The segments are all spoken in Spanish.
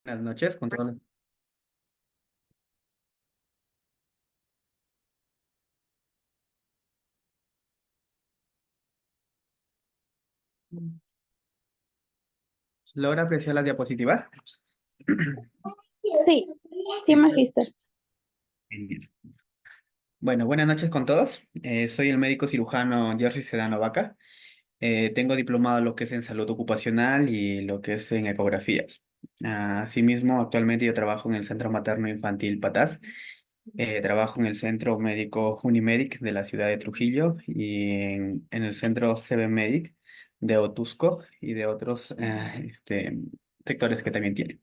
Buenas noches, control. ¿Logra apreciar las diapositivas? Sí, sí, magíster. Bien. Bueno, buenas noches con todos. Soy el médico cirujano Jersey Sedano Vaca. Tengo diplomado en lo que es en salud ocupacional y lo que es en ecografías. Asimismo, actualmente yo trabajo en el Centro Materno Infantil Patás. Trabajo en el Centro Médico Unimedic de la ciudad de Trujillo y en el Centro CB de Otusco y de otros sectores que también tienen.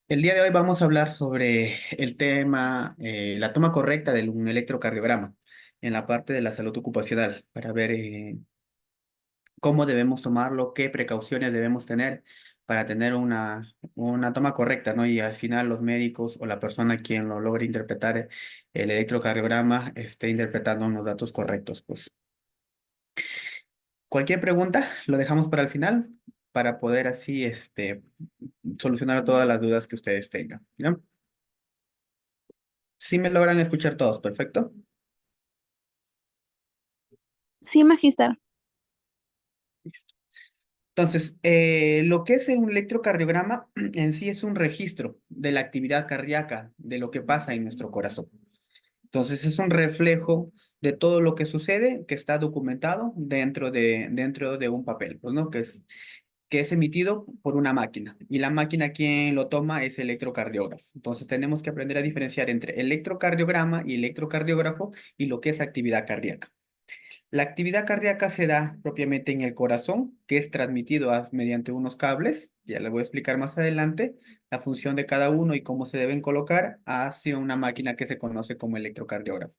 El día de hoy vamos a hablar sobre el tema, la toma correcta de un electrocardiograma en la parte de la salud ocupacional, para ver cómo debemos tomarlo, qué precauciones debemos tener para tener una toma correcta, ¿no? Y al final los médicos o la persona quien lo logre interpretar el electrocardiograma esté interpretando unos datos correctos, pues. Cualquier pregunta lo dejamos para el final para poder así solucionar todas las dudas que ustedes tengan, ¿no? Sí me logran escuchar todos, perfecto. Sí, magíster. Listo. Entonces, lo que es un electrocardiograma en sí es un registro de la actividad cardíaca, de lo que pasa en nuestro corazón. Entonces, es un reflejo de todo lo que sucede, que está documentado dentro de un papel, pues, ¿no? Que es emitido por una máquina. Y la máquina quien lo toma es el electrocardiógrafo. Entonces, tenemos que aprender a diferenciar entre electrocardiograma y electrocardiógrafo y lo que es actividad cardíaca. La actividad cardíaca se da propiamente en el corazón, que es transmitido mediante unos cables. Ya les voy a explicar más adelante la función de cada uno y cómo se deben colocar hacia una máquina que se conoce como electrocardiógrafo.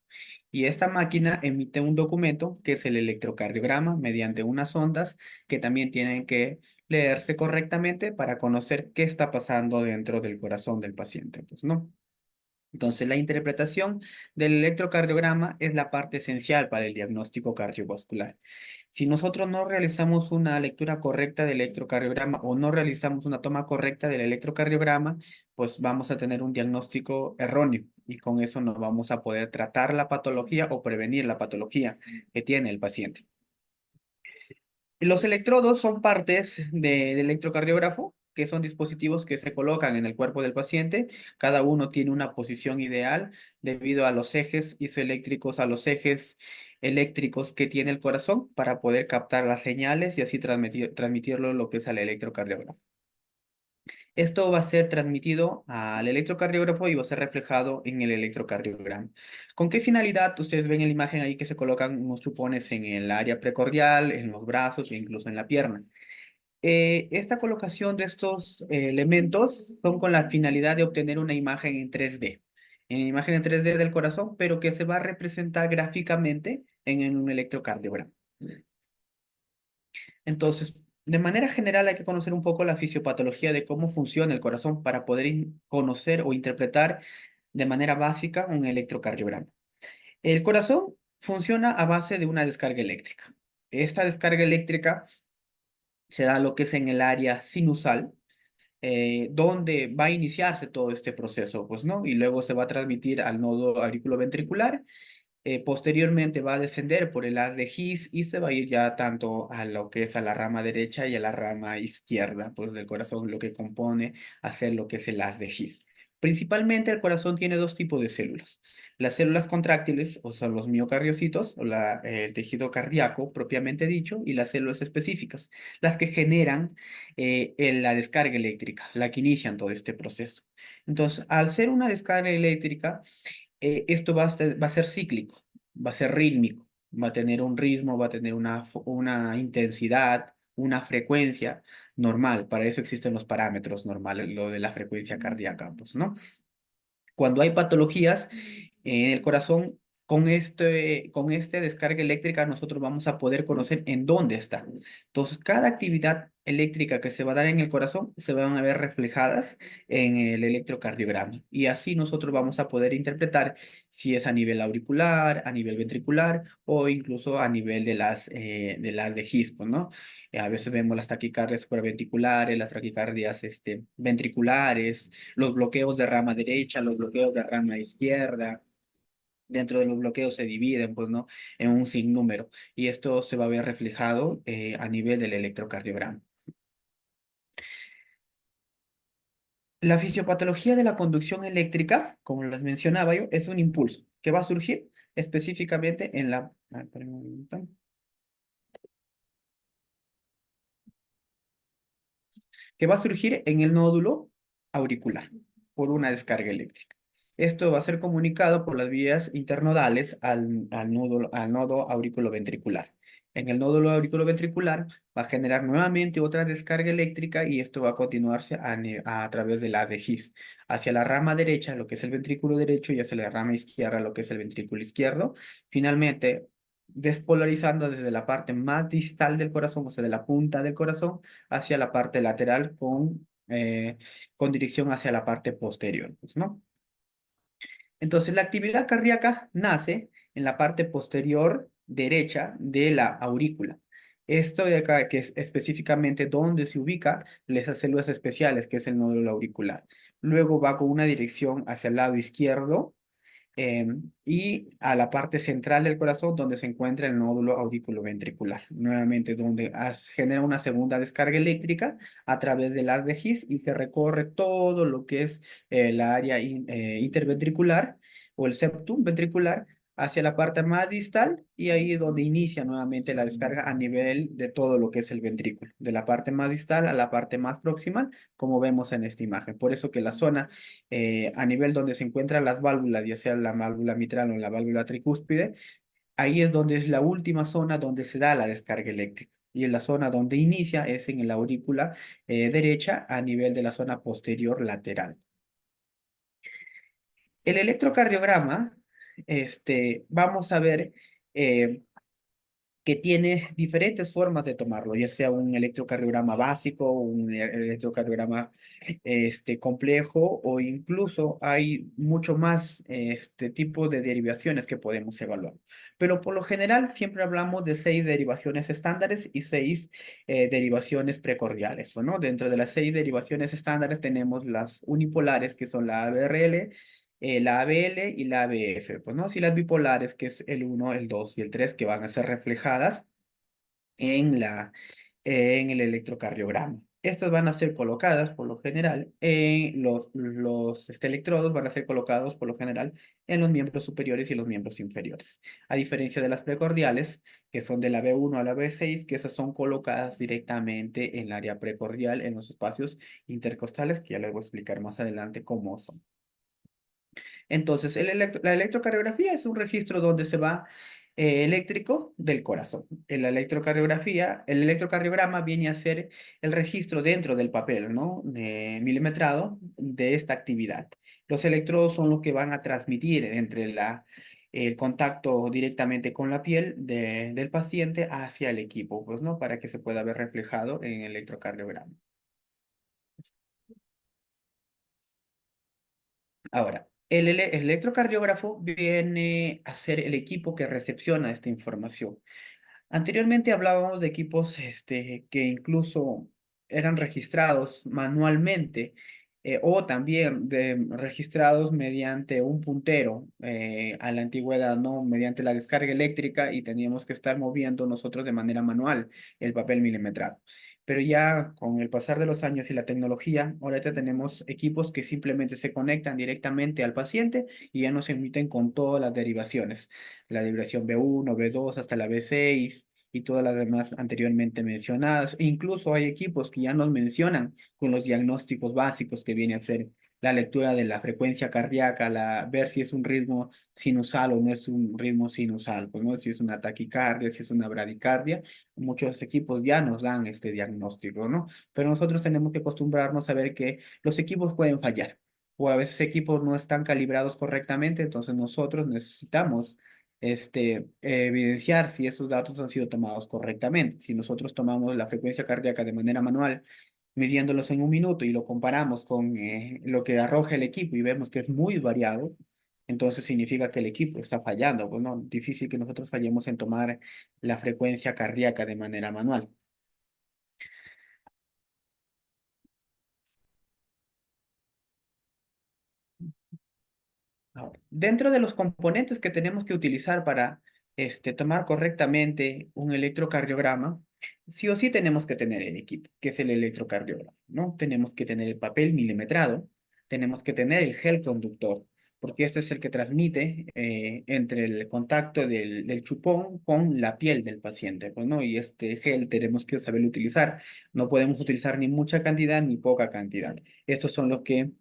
Y esta máquina emite un documento que es el electrocardiograma mediante unas ondas que también tienen que leerse correctamente para conocer qué está pasando dentro del corazón del paciente, pues, ¿no? Entonces, la interpretación del electrocardiograma es la parte esencial para el diagnóstico cardiovascular. Si nosotros no realizamos una lectura correcta del electrocardiograma o no realizamos una toma correcta del electrocardiograma, pues vamos a tener un diagnóstico erróneo y con eso no vamos a poder tratar la patología o prevenir la patología que tiene el paciente. Los electrodos son partes del electrocardiógrafo, que son dispositivos que se colocan en el cuerpo del paciente. Cada uno tiene una posición ideal debido a los ejes isoeléctricos, a los ejes eléctricos que tiene el corazón para poder captar las señales y así transmitirlo lo que es al electrocardiógrafo. Esto va a ser transmitido al electrocardiógrafo y va a ser reflejado en el electrocardiograma. ¿Con qué finalidad? Ustedes ven en la imagen ahí que se colocan unos chupones en el área precordial, en los brazos e incluso en la pierna. Esta colocación de estos elementos son con la finalidad de obtener una imagen en 3D, en imagen en 3D del corazón, pero que se va a representar gráficamente en un electrocardiograma. Entonces, de manera general hay que conocer un poco la fisiopatología de cómo funciona el corazón para poder conocer o interpretar de manera básica un electrocardiograma. El corazón funciona a base de una descarga eléctrica. Esta descarga eléctrica se da lo que es en el área sinusal, donde va a iniciarse todo este proceso, pues, ¿no? Y luego se va a transmitir al nodo auriculoventricular. Posteriormente va a descender por el haz de His y se va a ir ya tanto a lo que es a la rama derecha y a la rama izquierda, pues del corazón, lo que compone hacer lo que es el haz de His. Principalmente el corazón tiene dos tipos de células. Las células contráctiles, o sea, los miocardiocitos, o el tejido cardíaco propiamente dicho, y las células específicas, las que generan la descarga eléctrica, la que inician todo este proceso. Entonces, al ser una descarga eléctrica, esto va a ser cíclico, va a ser rítmico, va a tener un ritmo, va a tener una intensidad, una frecuencia normal. Para eso existen los parámetros normales, lo de la frecuencia cardíaca, pues, ¿no? Cuando hay patologías en el corazón, con este descarga eléctrica nosotros vamos a poder conocer en dónde está. Entonces, cada actividad eléctrica que se va a dar en el corazón se van a ver reflejadas en el electrocardiograma. Y así nosotros vamos a poder interpretar si es a nivel auricular, a nivel ventricular o incluso a nivel de His, pues, ¿no? A veces vemos las taquicardias supraventriculares, las taquicardias ventriculares, los bloqueos de rama derecha, los bloqueos de rama izquierda. Dentro de los bloqueos se dividen, pues, ¿no? En un sinnúmero. Y esto se va a ver reflejado a nivel del electrocardiograma. La fisiopatología de la conducción eléctrica, como les mencionaba yo, es un impulso que va a surgir específicamente en la... espérame un momento. Que va a surgir en el nódulo auricular por una descarga eléctrica. Esto va a ser comunicado por las vías internodales al nodo auriculoventricular. En el nódulo auriculoventricular va a generar nuevamente otra descarga eléctrica y esto va a continuarse a través de la de His hacia la rama derecha, lo que es el ventrículo derecho, y hacia la rama izquierda, lo que es el ventrículo izquierdo. Finalmente, despolarizando desde la parte más distal del corazón, o sea, de la punta del corazón, hacia la parte lateral con dirección hacia la parte posterior, pues, ¿no? Entonces, la actividad cardíaca nace en la parte posterior derecha de la aurícula. Esto de acá, que es específicamente donde se ubica esas células especiales, que es el nódulo auricular. Luego va con una dirección hacia el lado izquierdo y a la parte central del corazón donde se encuentra el nódulo auriculoventricular. Nuevamente donde genera una segunda descarga eléctrica a través del haz de His y se recorre todo lo que es la área interventricular o el septum ventricular hacia la parte más distal y ahí es donde inicia nuevamente la descarga a nivel de todo lo que es el ventrículo, de la parte más distal a la parte más proximal, como vemos en esta imagen. Por eso que la zona a nivel donde se encuentran las válvulas, ya sea la válvula mitral o la válvula tricúspide, ahí es donde es la última zona donde se da la descarga eléctrica. Y en la zona donde inicia es en la aurícula derecha a nivel de la zona posterior lateral. El electrocardiograma, vamos a ver eh, que tiene diferentes formas de tomarlo, ya sea un electrocardiograma básico, un electrocardiograma complejo o incluso hay mucho más este tipo de derivaciones que podemos evaluar. Pero por lo general siempre hablamos de 6 derivaciones estándares y 6 derivaciones precordiales. Bueno, dentro de las 6 derivaciones estándares tenemos las unipolares que son la ABRL, la ABL y la ABF, pues, ¿no? Si las bipolares, que es el uno, el 2 y el 3, que van a ser reflejadas en en el electrocardiograma. Estas van a ser colocadas por lo general en los electrodos van a ser colocados por lo general en los miembros superiores y los miembros inferiores. A diferencia de las precordiales, que son de la B1 a la B6, que esas son colocadas directamente en el área precordial, en los espacios intercostales, que ya les voy a explicar más adelante cómo son. Entonces, la electrocardiografía es un registro donde se va eléctrico del corazón. En la electrocardiografía, el electrocardiograma viene a ser el registro dentro del papel, ¿no? Milimetrado de esta actividad. Los electrodos son los que van a transmitir entre el contacto directamente con la piel del paciente hacia el equipo, pues, ¿no? Para que se pueda ver reflejado en el electrocardiograma. Ahora, el electrocardiógrafo viene a ser el equipo que recepciona esta información. Anteriormente hablábamos de equipos que incluso eran registrados manualmente o también registrados mediante un puntero a la antigüedad, ¿no? Mediante la descarga eléctrica y teníamos que estar moviendo nosotros de manera manual el papel milimetrado. Pero ya con el pasar de los años y la tecnología, ahorita tenemos equipos que simplemente se conectan directamente al paciente y ya nos emiten con todas las derivaciones la derivación B1, B2 hasta la B6 y todas las demás anteriormente mencionadas. E incluso hay equipos que ya nos mencionan con los diagnósticos básicos que viene a ser la lectura de la frecuencia cardíaca, ver si es un ritmo sinusal o no es un ritmo sinusal, pues, ¿no? Si es una taquicardia, si es una bradicardia, muchos equipos ya nos dan este diagnóstico, ¿no? Pero nosotros tenemos que acostumbrarnos a ver que los equipos pueden fallar o a veces equipos no están calibrados correctamente, entonces nosotros necesitamos evidenciar si esos datos han sido tomados correctamente. Si nosotros tomamos la frecuencia cardíaca de manera manual, midiéndolos en un minuto y lo comparamos con lo que arroja el equipo y vemos que es muy variado, entonces significa que el equipo está fallando. Pues no, difícil que nosotros fallemos en tomar la frecuencia cardíaca de manera manual. Ahora, dentro de los componentes que tenemos que utilizar para tomar correctamente un electrocardiograma, sí o sí tenemos que tener el equipo, que es el electrocardiógrafo, ¿no? Tenemos que tener el papel milimetrado, tenemos que tener el gel conductor, porque este es el que transmite entre el contacto del chupón con la piel del paciente, pues, ¿no? Y este gel tenemos que saberlo utilizar. No podemos utilizar ni mucha cantidad ni poca cantidad. Estos son los que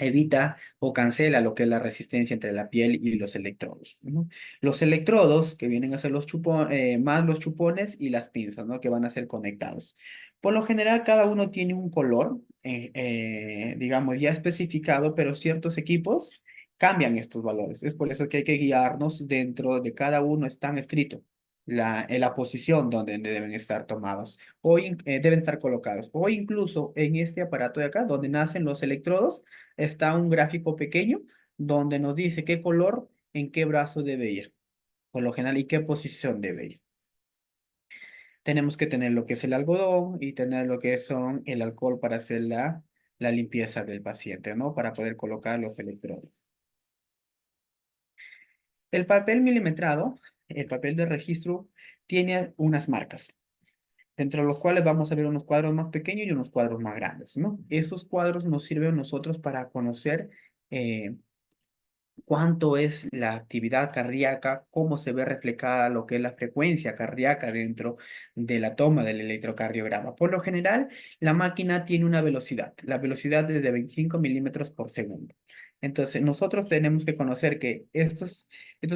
evita o cancela lo que es la resistencia entre la piel y los electrodos, ¿no? Los electrodos, que vienen a ser más los chupones y las pinzas, ¿no? Que van a ser conectados. Por lo general, cada uno tiene un color, digamos, ya especificado, pero ciertos equipos cambian estos valores. Es por eso que hay que guiarnos dentro de cada uno, están escrito en la posición donde deben estar tomados deben estar colocados. O incluso en este aparato de acá, donde nacen los electrodos, está un gráfico pequeño donde nos dice qué color en qué brazo debe ir, por lo general, y qué posición debe ir. Tenemos que tener lo que es el algodón y tener lo que son el alcohol para hacer la limpieza del paciente, ¿no? Para poder colocar los electrodos. El papel milimetrado, el papel de registro, tiene unas marcas, entre los cuales vamos a ver unos cuadros más pequeños y unos cuadros más grandes, ¿no? Esos cuadros nos sirven a nosotros para conocer cuánto es la actividad cardíaca, cómo se ve reflejada lo que es la frecuencia cardíaca dentro de la toma del electrocardiograma. Por lo general, la máquina tiene una velocidad, la velocidad es de 25 milímetros por segundo. Entonces, nosotros tenemos que conocer que estos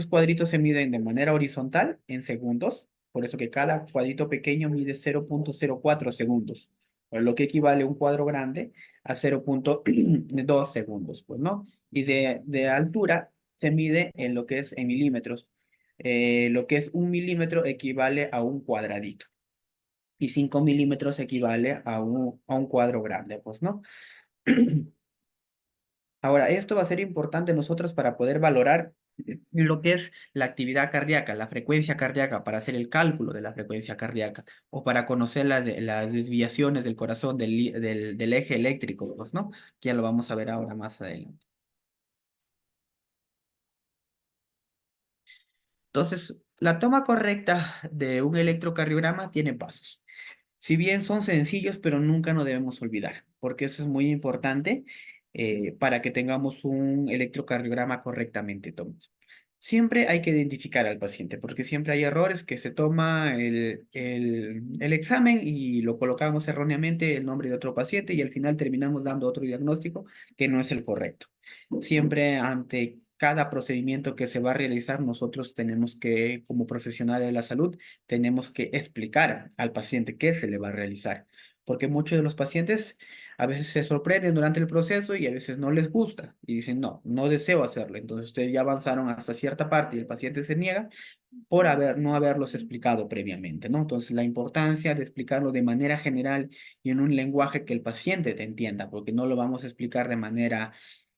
cuadritos se miden de manera horizontal en segundos, por eso que cada cuadrito pequeño mide 0,04 segundos, o lo que equivale a un cuadro grande a 0,2 segundos, pues, ¿no? Y de altura se mide en lo que es en milímetros. Lo que es 1 milímetro equivale a un cuadradito y 5 milímetros equivale a un cuadro grande, pues, ¿no? Ahora, esto va a ser importante nosotros para poder valorar lo que es la actividad cardíaca, la frecuencia cardíaca, para hacer el cálculo de la frecuencia cardíaca o para conocer las desviaciones del corazón del eje eléctrico, pues, ¿no? Que ya lo vamos a ver ahora más adelante. Entonces, la toma correcta de un electrocardiograma tiene pasos. Si bien son sencillos, pero nunca nos debemos olvidar, porque eso es muy importante para que tengamos un electrocardiograma correctamente tomado. Siempre hay que identificar al paciente, porque siempre hay errores que se toma el examen y lo colocamos erróneamente el nombre de otro paciente y al final terminamos dando otro diagnóstico que no es el correcto. Siempre ante cada procedimiento que se va a realizar, nosotros tenemos que, como profesionales de la salud, tenemos que explicar al paciente qué se le va a realizar, porque muchos de los pacientes a veces se sorprenden durante el proceso y a veces no les gusta y dicen, no, no deseo hacerlo. Entonces ustedes ya avanzaron hasta cierta parte y el paciente se niega por no haberlos explicado previamente, ¿no? Entonces la importancia de explicarlo de manera general y en un lenguaje que el paciente te entienda, porque no lo vamos a explicar de manera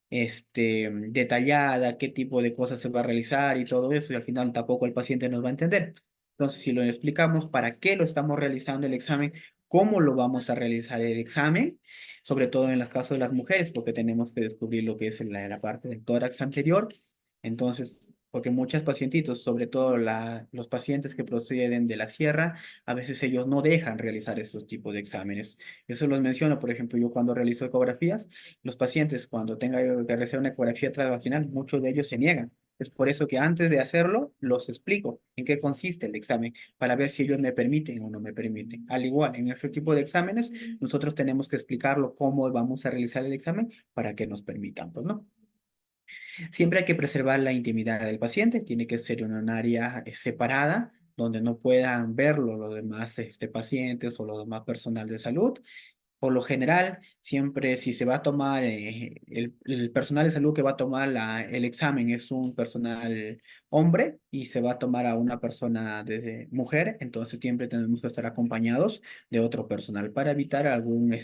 detallada, qué tipo de cosas se va a realizar y todo eso, y al final tampoco el paciente nos va a entender. Entonces, si lo explicamos para qué lo estamos realizando el examen, cómo lo vamos a realizar el examen, sobre todo en el caso de las mujeres, porque tenemos que descubrir lo que es la parte del tórax anterior. Entonces, porque muchos pacientitos, sobre todo los pacientes que proceden de la sierra, a veces ellos no dejan realizar estos tipos de exámenes. Eso los menciono, por ejemplo, yo cuando realizo ecografías, los pacientes cuando tengan que realizar una ecografía transvaginal, muchos de ellos se niegan. Es por eso que antes de hacerlo, los explico en qué consiste el examen, para ver si ellos me permiten o no me permiten. Al igual, en este tipo de exámenes, nosotros tenemos que explicarlo cómo vamos a realizar el examen para que nos permitan, pues, ¿no? Siempre hay que preservar la intimidad del paciente, tiene que ser en un área separada, donde no puedan verlo los demás pacientes o los demás personal de salud. Por lo general, siempre si se va a tomar, el personal de salud que va a tomar el examen es un personal hombre y se va a tomar a una persona de mujer, entonces siempre tenemos que estar acompañados de otro personal para evitar algún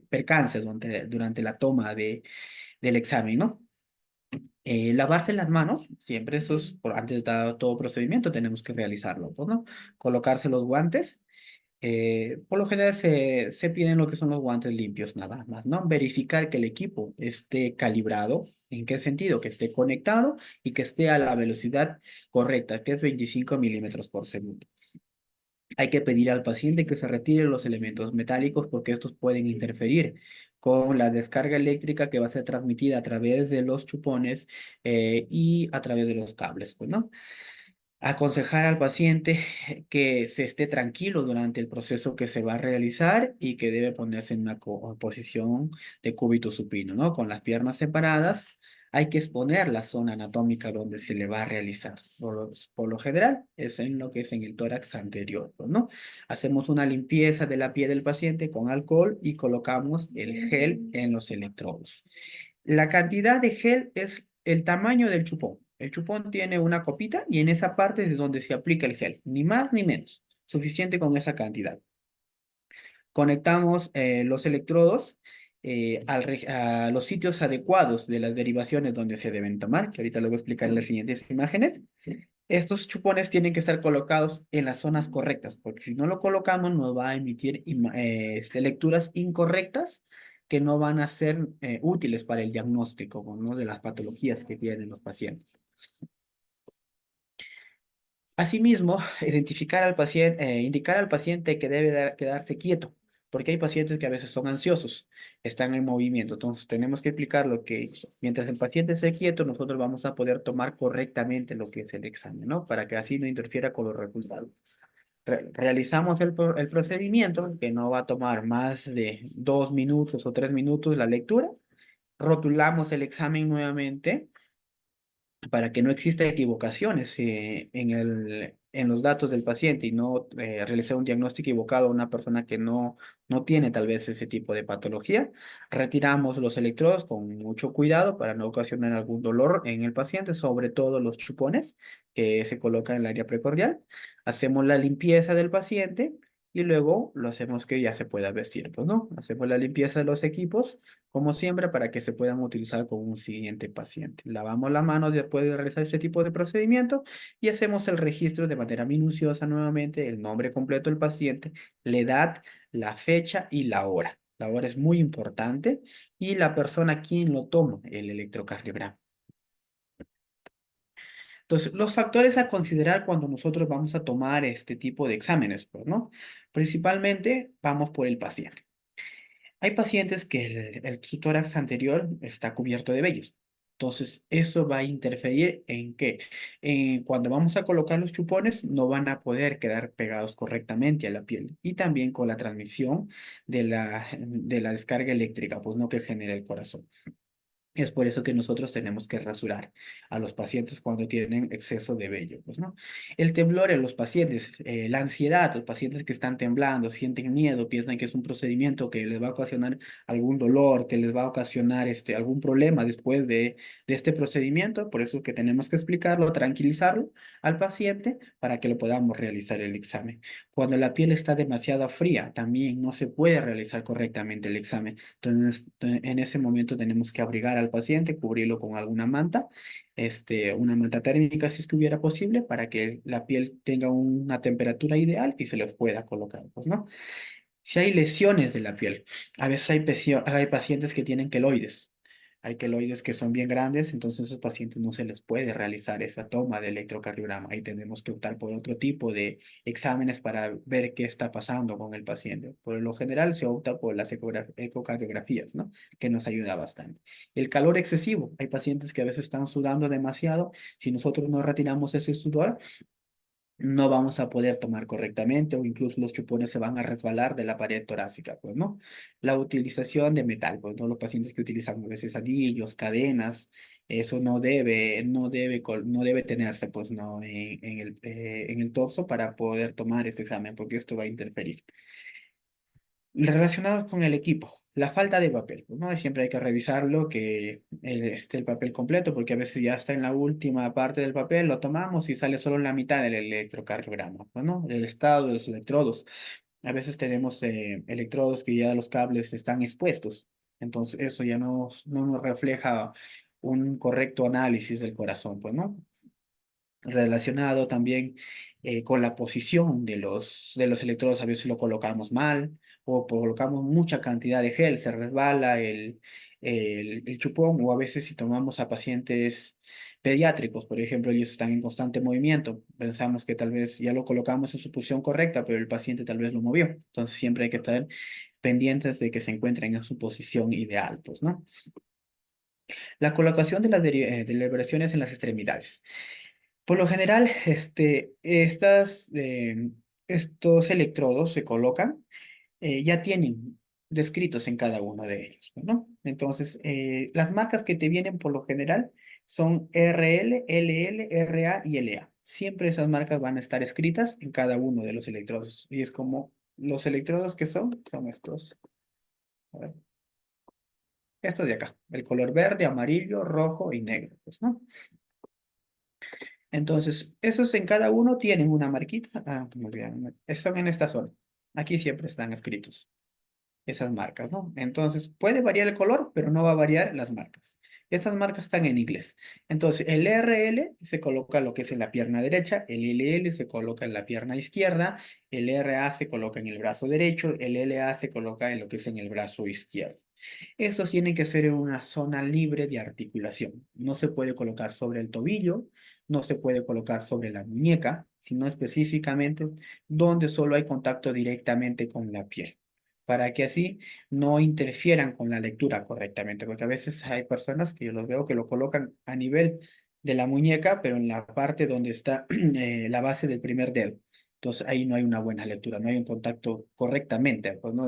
percance durante la toma del examen, ¿no? Lavarse las manos, siempre eso es, antes de todo procedimiento tenemos que realizarlo, pues, ¿no? Colocarse los guantes. Por lo general se piden lo que son los guantes limpios, nada más, ¿no? Verificar que el equipo esté calibrado. ¿En qué sentido? Que esté conectado y que esté a la velocidad correcta, que es 25 milímetros por segundo. Hay que pedir al paciente que se retire los elementos metálicos porque estos pueden interferir con la descarga eléctrica que va a ser transmitida a través de los chupones y a través de los cables, pues, ¿no? Aconsejar al paciente que se esté tranquilo durante el proceso que se va a realizar y que debe ponerse en una posición de cúbito supino, ¿no? Con las piernas separadas. Hay que exponer la zona anatómica donde se le va a realizar. Por lo general, es en lo que es en el tórax anterior, pues, ¿no? Hacemos una limpieza de la piel del paciente con alcohol y colocamos el gel en los electrodos. La cantidad de gel es el tamaño del chupón. El chupón tiene una copita y en esa parte es donde se aplica el gel, ni más ni menos, suficiente con esa cantidad. Conectamos los electrodos a los sitios adecuados de las derivaciones donde se deben tomar, que ahorita lo voy a explicar en las siguientes imágenes. Estos chupones tienen que estar colocados en las zonas correctas, porque si no lo colocamos nos va a emitir lecturas incorrectas que no van a ser útiles para el diagnóstico, ¿no? De las patologías que tienen los pacientes. Asimismo, indicar al paciente que debe quedarse quieto, porque hay pacientes que a veces son ansiosos, están en movimiento. Entonces, tenemos que explicarlo que mientras el paciente esté quieto, nosotros vamos a poder tomar correctamente lo que es el examen, ¿no? Para que así no interfiera con los resultados. Realizamos el procedimiento, que no va a tomar más de 2 minutos o 3 minutos la lectura. Rotulamos el examen nuevamente para que no exista equivocaciones en los datos del paciente y no realizar un diagnóstico equivocado a una persona que no tiene tal vez ese tipo de patología. Retiramos los electrodos con mucho cuidado para no ocasionar algún dolor en el paciente, sobre todo los chupones que se colocan en el área precordial. Hacemos la limpieza del paciente y luego lo hacemos que ya se pueda vestir, pues, ¿no? Hacemos la limpieza de los equipos como siempre, para que se puedan utilizar con un siguiente paciente. Lavamos las manos después de realizar este tipo de procedimiento y hacemos el registro de manera minuciosa nuevamente, el nombre completo del paciente, la edad, la fecha y la hora. La hora es muy importante y la persona quien lo toma, el electrocardiograma. Entonces, los factores a considerar cuando nosotros vamos a tomar este tipo de exámenes, pues, ¿no? Principalmente vamos por el paciente. Hay pacientes que su tórax anterior está cubierto de vellos. Entonces, eso va a interferir en que cuando vamos a colocar los chupones no van a poder quedar pegados correctamente a la piel y también con la transmisión de la descarga eléctrica, pues no que genera el corazón. Es por eso que nosotros tenemos que rasurar a los pacientes cuando tienen exceso de vello, pues, ¿no? El temblor en los pacientes, la ansiedad, los pacientes que están temblando, sienten miedo, piensan que es un procedimiento que les va a ocasionar algún dolor, que les va a ocasionar algún problema después de este procedimiento. Por eso es que tenemos que explicarlo, tranquilizarlo al paciente para que lo podamos realizar el examen. Cuando la piel está demasiado fría, también no se puede realizar correctamente el examen. Entonces, en ese momento tenemos que abrigar al paciente, cubrirlo con alguna manta, una manta térmica si es que hubiera posible, para que la piel tenga una temperatura ideal y se los pueda colocar, pues, ¿no? Si hay lesiones de la piel, a veces hay pacientes que tienen queloides. Hay queloides que son bien grandes, entonces a esos pacientes no se les puede realizar esa toma de electrocardiograma. Ahí tenemos que optar por otro tipo de exámenes para ver qué está pasando con el paciente. Por lo general se opta por las ecocardiografías, ¿no? Que nos ayuda bastante. El calor excesivo. Hay pacientes que a veces están sudando demasiado. Si nosotros no retiramos ese sudor, no vamos a poder tomar correctamente o incluso los chupones se van a resbalar de la pared torácica, pues, ¿no? La utilización de metal, pues, ¿no? Los pacientes que utilizan a veces anillos, cadenas, eso no debe tenerse, pues, ¿no? En el torso para poder tomar este examen, porque esto va a interferir. Relacionados con el equipo, la falta de papel, pues, ¿no? Y siempre hay que revisarlo, que esté el papel completo, porque a veces ya está en la última parte del papel, lo tomamos y sale solo la mitad del electrocardiograma, pues, ¿no? El estado de los electrodos. A veces tenemos electrodos que ya los cables están expuestos, entonces eso ya no nos refleja un correcto análisis del corazón, pues, ¿no? Relacionado también con la posición de los electrodos, a veces lo colocamos mal o colocamos mucha cantidad de gel, se resbala el chupón, o a veces si tomamos a pacientes pediátricos, por ejemplo, ellos están en constante movimiento, pensamos que tal vez ya lo colocamos en su posición correcta, pero el paciente tal vez lo movió, entonces siempre hay que estar pendientes de que se encuentren en su posición ideal, pues, ¿no? La colocación de las deliberaciones en las extremidades. Por lo general, estos electrodos se colocan, ya tienen descritos en cada uno de ellos, ¿no? Entonces, las marcas que te vienen por lo general son RL, LL, RA y LA. Siempre esas marcas van a estar escritas en cada uno de los electrodos. Y es como los electrodos que son estos. A ver, estos de acá. El color verde, amarillo, rojo y negro, pues, ¿no? Entonces, esos en cada uno tienen una marquita. Ah, me olvidé. Están en esta zona. Aquí siempre están escritos esas marcas, ¿no? Entonces, puede variar el color, pero no va a variar las marcas. Estas marcas están en inglés. Entonces, el RL se coloca lo que es en la pierna derecha, el LL se coloca en la pierna izquierda, el RA se coloca en el brazo derecho, el LA se coloca en lo que es en el brazo izquierdo. Estos tienen que ser en una zona libre de articulación. No se puede colocar sobre el tobillo, no se puede colocar sobre la muñeca, sino específicamente donde solo hay contacto directamente con la piel, para que así no interfieran con la lectura correctamente, porque a veces hay personas que yo los veo que lo colocan a nivel de la muñeca, pero en la parte donde está la base del primer dedo. Entonces ahí no hay una buena lectura, no hay un contacto correctamente, pues, ¿no?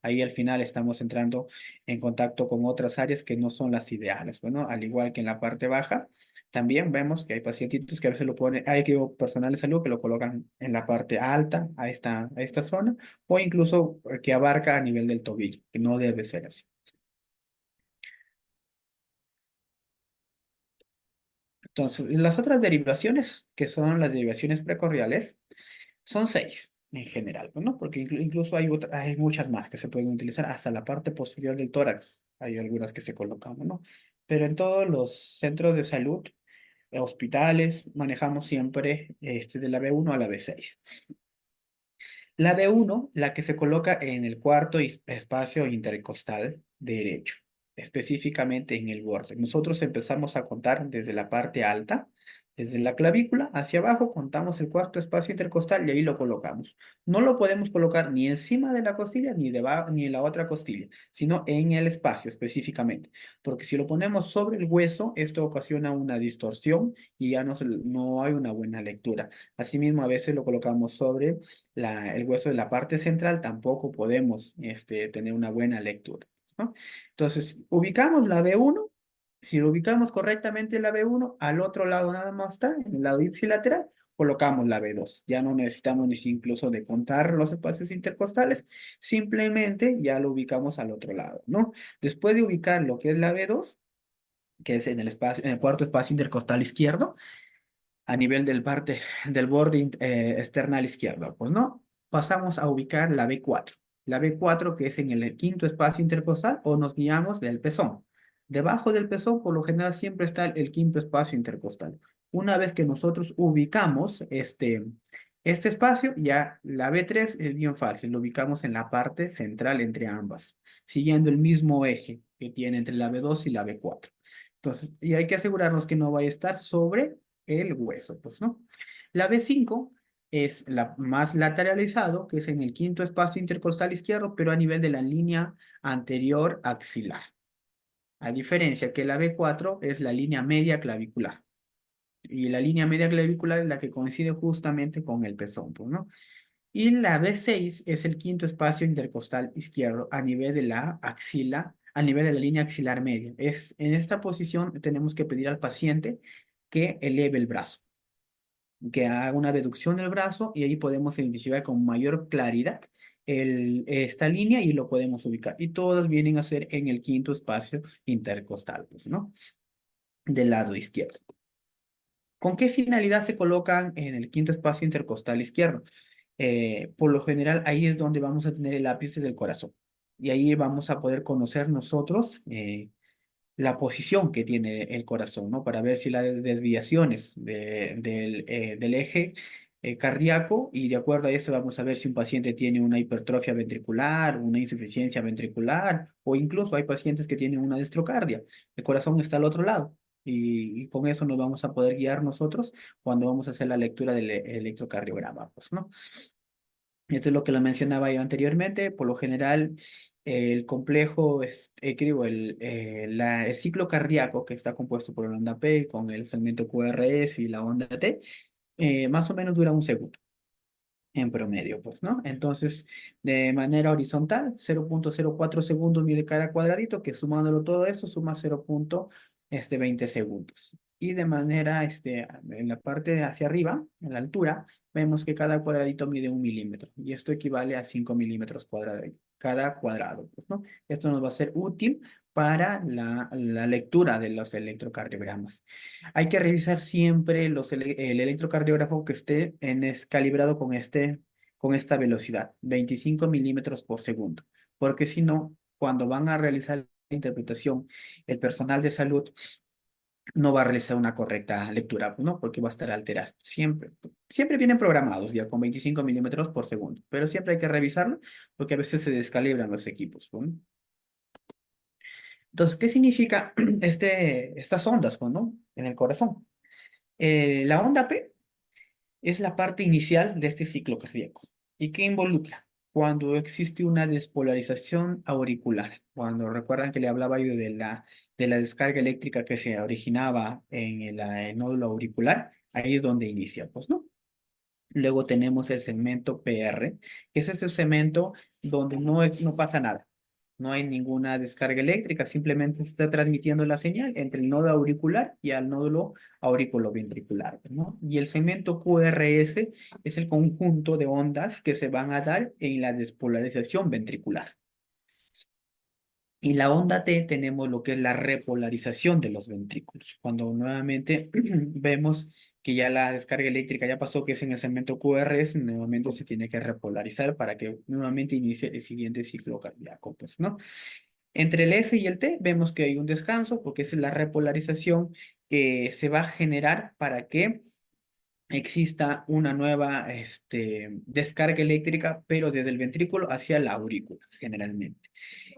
Ahí al final estamos entrando en contacto con otras áreas que no son las ideales. Bueno, al igual que en la parte baja, también vemos que hay pacientitos que a veces lo ponen, hay que personal de salud que lo colocan en la parte alta, a esta zona, o incluso que abarca a nivel del tobillo, que no debe ser así. Entonces, las otras derivaciones, que son las derivaciones precordiales, son seis en general, ¿no? Porque incluso hay muchas más que se pueden utilizar, hasta la parte posterior del tórax, hay algunas que se colocan, ¿no? Pero en todos los centros de salud, hospitales, manejamos siempre de la B1 a la B6. La B1, la que se coloca en el cuarto espacio intercostal derecho, específicamente en el borde. Nosotros empezamos a contar desde la parte alta, desde la clavícula hacia abajo, contamos el cuarto espacio intercostal y ahí lo colocamos. No lo podemos colocar ni encima de la costilla ni debajo ni en la otra costilla, sino en el espacio específicamente, porque si lo ponemos sobre el hueso, esto ocasiona una distorsión y ya no hay una buena lectura. Asimismo, a veces lo colocamos sobre el hueso de la parte central, tampoco podemos tener una buena lectura, ¿no? Entonces, ubicamos la B1. Si lo ubicamos correctamente la B1, al otro lado nada más está, en el lado ipsilateral, colocamos la B2. Ya no necesitamos ni incluso de contar los espacios intercostales, simplemente ya lo ubicamos al otro lado, ¿no? Después de ubicar lo que es la B2, que es en el espacio, en el cuarto espacio intercostal izquierdo, a nivel del borde external izquierdo, pues no, pasamos a ubicar la B4. La B4 que es en el quinto espacio intercostal, o nos guiamos del pezón. Debajo del pezón, por lo general, siempre está el quinto espacio intercostal. Una vez que nosotros ubicamos este espacio, ya la B3 es bien fácil, lo ubicamos en la parte central entre ambas, siguiendo el mismo eje que tiene entre la B2 y la B4. Entonces, y hay que asegurarnos que no vaya a estar sobre el hueso, pues, ¿no? La B5 es la más lateralizado, que es en el quinto espacio intercostal izquierdo, pero a nivel de la línea anterior axilar. A diferencia que la B4 es la línea media clavicular. Y la línea media clavicular es la que coincide justamente con el pezón, pues, ¿no? Y la B6 es el quinto espacio intercostal izquierdo a nivel de la axila, a nivel de la línea axilar media. En esta posición tenemos que pedir al paciente que eleve el brazo, que haga una reducción del brazo y ahí podemos identificar con mayor claridad esta línea y lo podemos ubicar. Y todas vienen a ser en el quinto espacio intercostal, pues, ¿no? Del lado izquierdo. ¿Con qué finalidad se colocan en el quinto espacio intercostal izquierdo? Por lo general, ahí es donde vamos a tener el ápice del corazón. Y ahí vamos a poder conocer nosotros la posición que tiene el corazón, ¿no? Para ver si las desviaciones del eje cardíaco, y de acuerdo a eso vamos a ver si un paciente tiene una hipertrofia ventricular, una insuficiencia ventricular, o incluso hay pacientes que tienen una destrocardia. El corazón está al otro lado. Y con eso nos vamos a poder guiar nosotros cuando vamos a hacer la lectura del electrocardiograma, pues, ¿no? Esto es lo que lo mencionaba yo anteriormente. Por lo general, el complejo, ¿qué digo? El ciclo cardíaco que está compuesto por la onda P con el segmento QRS y la onda T, más o menos dura un segundo en promedio, pues, ¿no? Entonces, de manera horizontal, 0,04 segundos mide cada cuadradito, que sumándolo todo eso suma 0,20 segundos. Y de manera, en la parte hacia arriba, en la altura, vemos que cada cuadradito mide 1 milímetro, y esto equivale a 5 milímetros cuadrados, cada cuadrado, pues, ¿no? Esto nos va a ser útil para la lectura de los electrocardiogramas. Hay que revisar siempre el electrocardiógrafo que esté calibrado con esta velocidad, 25 milímetros por segundo, porque si no, cuando van a realizar la interpretación, el personal de salud no va a realizar una correcta lectura, ¿no? Porque va a estar alterado. Siempre vienen programados ya con 25 milímetros por segundo, pero siempre hay que revisarlo porque a veces se descalibran los equipos, ¿no? Entonces, ¿qué significa estas ondas, pues, ¿no? En el corazón. La onda P es la parte inicial de este ciclo cardíaco. ¿Y qué involucra? Cuando existe una despolarización auricular. Cuando recuerdan que le hablaba yo de la descarga eléctrica que se originaba en el nódulo auricular, ahí es donde inicia, pues, ¿no? Luego tenemos el segmento PR, que es este segmento donde no pasa nada. No hay ninguna descarga eléctrica, simplemente se está transmitiendo la señal entre el nodo auricular y al nódulo auriculoventricular, ¿no? Y el segmento QRS es el conjunto de ondas que se van a dar en la despolarización ventricular. Y la onda T tenemos lo que es la repolarización de los ventrículos. Cuando nuevamente vemos que ya la descarga eléctrica ya pasó, que es en el segmento QRS, nuevamente se tiene que repolarizar para que nuevamente inicie el siguiente ciclo cardíaco, pues, ¿no? Entre el S y el T vemos que hay un descanso porque es la repolarización que se va a generar para que exista una nueva descarga eléctrica, pero desde el ventrículo hacia la aurícula, generalmente.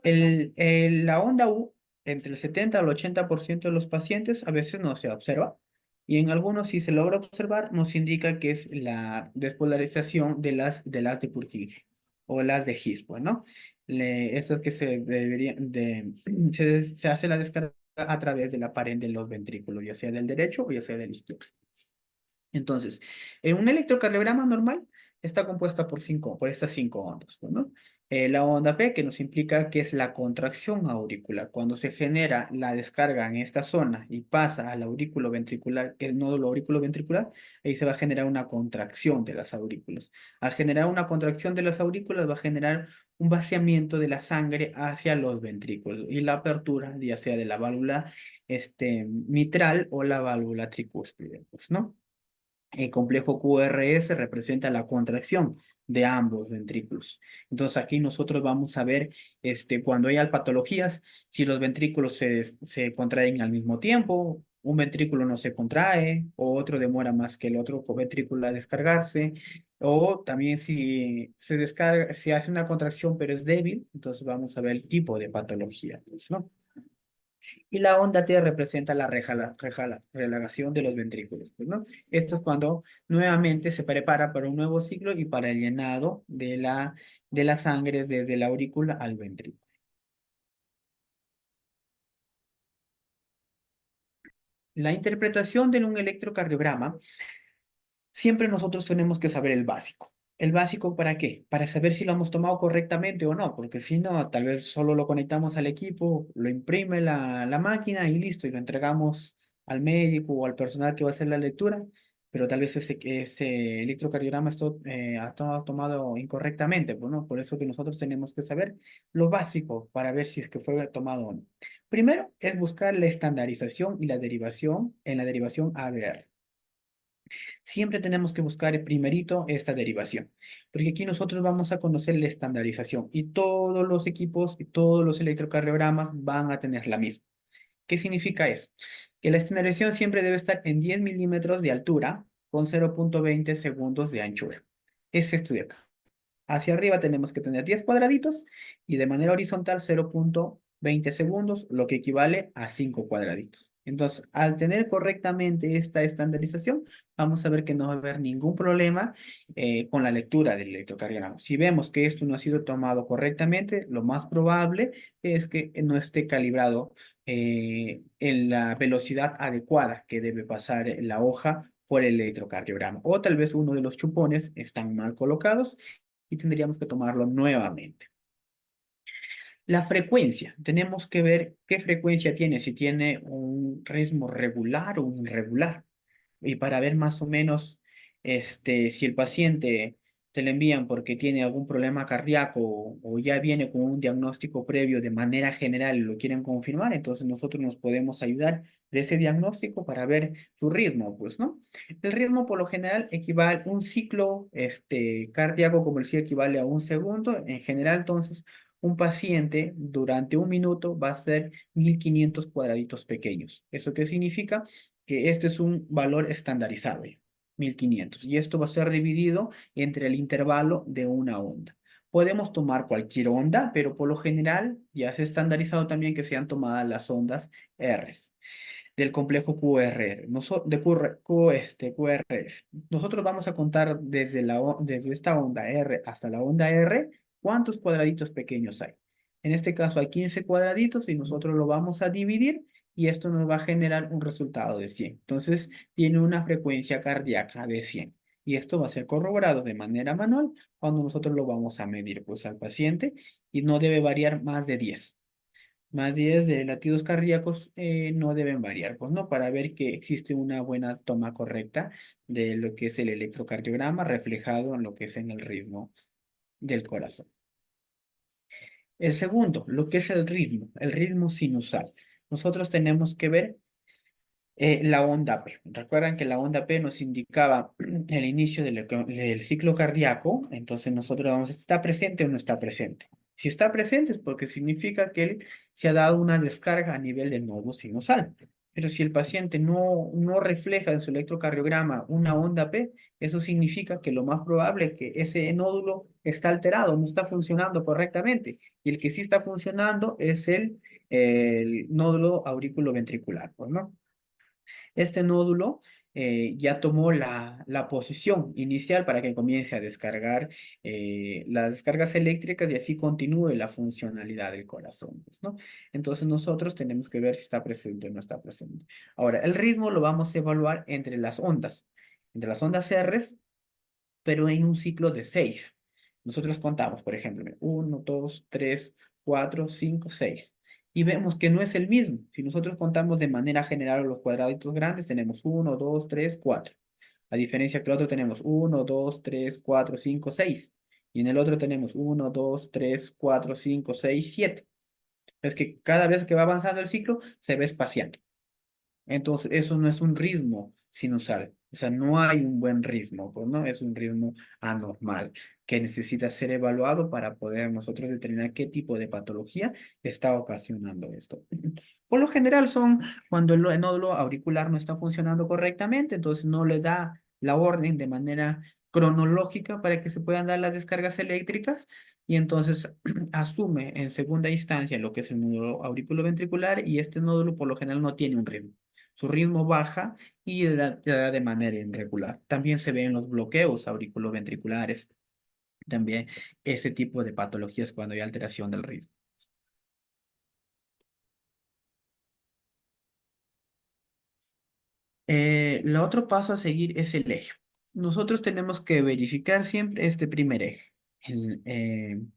La onda U, entre el 70 al 80% de los pacientes, a veces no se observa, y en algunos sí se logra observar, nos indica que es la despolarización de las de Purkinje o las de His, ¿no? Estas que se deberían se hace la descarga a través de la pared de los ventrículos, ya sea del derecho o ya sea del izquierdo. Entonces, en un electrocardiograma normal está compuesta por estas 5 ondas, pues, ¿no? La onda P, que nos implica que es la contracción auricular. Cuando se genera la descarga en esta zona y pasa al aurículo ventricular, que es el nódulo aurículo ventricular, ahí se va a generar una contracción de las aurículas. Al generar una contracción de las aurículas, va a generar un vaciamiento de la sangre hacia los ventrículos y la apertura, ya sea de la válvula mitral o la válvula tricúspide, pues, ¿no? El complejo QRS representa la contracción de ambos ventrículos. Entonces aquí nosotros vamos a ver cuando hay patologías, si los ventrículos se contraen al mismo tiempo, un ventrículo no se contrae, o otro demora más que el otro ventrículo a descargarse, o también si se descarga, si hace una contracción pero es débil, entonces vamos a ver el tipo de patología, pues, ¿no? Y la onda T representa la relajación de los ventrículos, pues, ¿no? Esto es cuando nuevamente se prepara para un nuevo ciclo y para el llenado de la sangre desde la aurícula al ventrículo. La interpretación de un electrocardiograma, siempre nosotros tenemos que saber el básico. ¿El básico para qué? Para saber si lo hemos tomado correctamente o no, porque si no, tal vez solo lo conectamos al equipo, lo imprime la máquina y listo, y lo entregamos al médico o al personal que va a hacer la lectura, pero tal vez ese electrocardiograma ha estado tomado incorrectamente, pues, ¿no? Por eso que nosotros tenemos que saber lo básico para ver si es que fue tomado o no. Primero es buscar la estandarización y la derivación en la derivación ABR. Siempre tenemos que buscar primerito esta derivación, porque aquí nosotros vamos a conocer la estandarización y todos los equipos y todos los electrocardiogramas van a tener la misma. ¿Qué significa eso? Que la estandarización siempre debe estar en 10 milímetros de altura con 0,20 segundos de anchura. Es esto de acá. Hacia arriba tenemos que tener 10 cuadraditos y de manera horizontal 0,20 segundos, lo que equivale a 5 cuadraditos. Entonces, al tener correctamente esta estandarización, vamos a ver que no va a haber ningún problema con la lectura del electrocardiograma. Si vemos que esto no ha sido tomado correctamente, lo más probable es que no esté calibrado en la velocidad adecuada que debe pasar la hoja por el electrocardiograma. O tal vez uno de los chupones están mal colocados y tendríamos que tomarlo nuevamente. La frecuencia, tenemos que ver qué frecuencia tiene, si tiene un ritmo regular o irregular. Y para ver más o menos si el paciente te lo envían porque tiene algún problema cardíaco o ya viene con un diagnóstico previo de manera general y lo quieren confirmar, entonces nosotros nos podemos ayudar de ese diagnóstico para ver su ritmo, pues, ¿no? El ritmo por lo general equivale a un ciclo cardíaco, como decía, equivale a un segundo. En general, entonces, un paciente durante un minuto va a ser 1500 cuadraditos pequeños. ¿Eso qué significa? Que este es un valor estandarizado, 1500, y esto va a ser dividido entre el intervalo de una onda. Podemos tomar cualquier onda, pero por lo general ya se ha estandarizado también que sean tomadas las ondas R del complejo QRR, QRS. Nosotros vamos a contar desde esta onda R hasta la onda R, cuántos cuadraditos pequeños hay. En este caso hay 15 cuadraditos y nosotros lo vamos a dividir y esto nos va a generar un resultado de 100. Entonces tiene una frecuencia cardíaca de 100. Y esto va a ser corroborado de manera manual cuando nosotros lo vamos a medir pues, al paciente y no debe variar más de 10. Más 10 de latidos cardíacos no deben variar, pues no, para ver que existe una buena toma correcta de lo que es el electrocardiograma reflejado en lo que es en el ritmo del corazón. El segundo, lo que es el ritmo sinusal. Nosotros tenemos que ver la onda P. Recuerdan que la onda P nos indicaba el inicio del ciclo cardíaco, entonces nosotros vamos, ¿está presente o no está presente? Si está presente es porque significa que él se ha dado una descarga a nivel del nodo sinusal. Pero si el paciente no refleja en su electrocardiograma una onda P, eso significa que lo más probable es que ese nódulo está alterado, no está funcionando correctamente. Y el que sí está funcionando es el nódulo aurículo-ventricular, pues, ¿no? Este nódulo ya tomó la posición inicial para que comience a descargar las descargas eléctricas y así continúe la funcionalidad del corazón, pues, ¿no? Entonces nosotros tenemos que ver si está presente o no está presente. Ahora, el ritmo lo vamos a evaluar entre las ondas R, pero en un ciclo de 6. Nosotros contamos, por ejemplo, 1, 2, 3, 4, 5, 6. Y vemos que no es el mismo. Si nosotros contamos de manera general los cuadraditos grandes, tenemos 1, 2, 3, 4. A diferencia que el otro tenemos 1, 2, 3, 4, 5, 6. Y en el otro tenemos 1, 2, 3, 4, 5, 6, 7. Es que cada vez que va avanzando el ciclo, se va espaciando. Entonces, eso no es un ritmo sinusal. O sea, no hay un buen ritmo, pues, ¿no? Es un ritmo anormal que necesita ser evaluado para poder nosotros determinar qué tipo de patología está ocasionando esto. Por lo general son cuando el nódulo auricular no está funcionando correctamente, entonces no le da la orden de manera cronológica para que se puedan dar las descargas eléctricas y entonces asume en segunda instancia lo que es el nódulo auriculoventricular y este nódulo por lo general no tiene un ritmo. Su ritmo baja y da de manera irregular. También se ven los bloqueos auriculoventriculares, también ese tipo de patologías cuando hay alteración del ritmo. El otro paso a seguir es el eje. Nosotros tenemos que verificar siempre este primer eje. En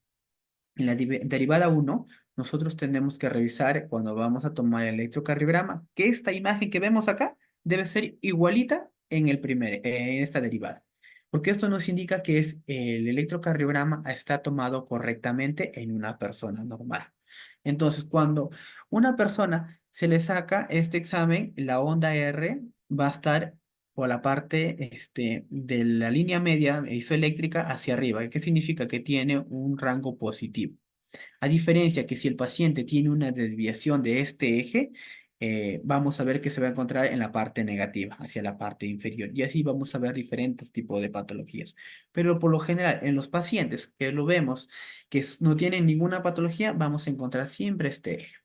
la derivada uno, nosotros tenemos que revisar cuando vamos a tomar el electrocardiograma que esta imagen que vemos acá debe ser igualita en esta derivada. Porque esto nos indica que el electrocardiograma está tomado correctamente en una persona normal. Entonces, cuando una persona se le saca este examen, la onda R va a estar por la parte de la línea media isoeléctrica hacia arriba. ¿Qué significa? Que tiene un rango positivo. A diferencia que si el paciente tiene una desviación de este eje, vamos a ver que se va a encontrar en la parte negativa, hacia la parte inferior. Y así vamos a ver diferentes tipos de patologías. Pero por lo general, en los pacientes que lo vemos que no tienen ninguna patología, vamos a encontrar siempre este eje.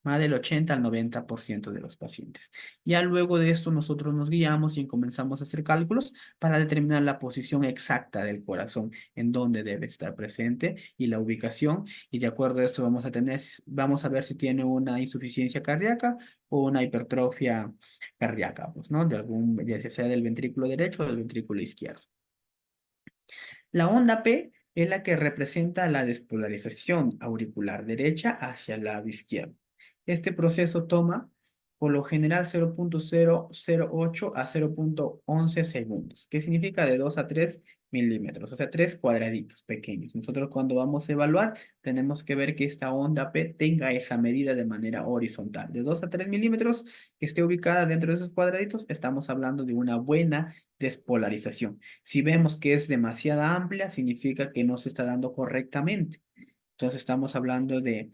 Más del 80 al 90% de los pacientes. Ya luego de esto nosotros nos guiamos y comenzamos a hacer cálculos para determinar la posición exacta del corazón, en dónde debe estar presente y la ubicación y de acuerdo a esto vamos a ver si tiene una insuficiencia cardíaca o una hipertrofia cardíaca, pues, ¿no? Ya sea del ventrículo derecho o del ventrículo izquierdo. La onda P es la que representa la despolarización auricular derecha hacia el lado izquierdo. Este proceso toma, por lo general, 0,008 a 0,11 segundos, que significa de 2 a 3 milímetros, o sea, 3 cuadraditos pequeños. Nosotros cuando vamos a evaluar, tenemos que ver que esta onda P tenga esa medida de manera horizontal. De 2 a 3 milímetros, que esté ubicada dentro de esos cuadraditos, estamos hablando de una buena despolarización. Si vemos que es demasiada amplia, significa que no se está dando correctamente. Entonces estamos hablando de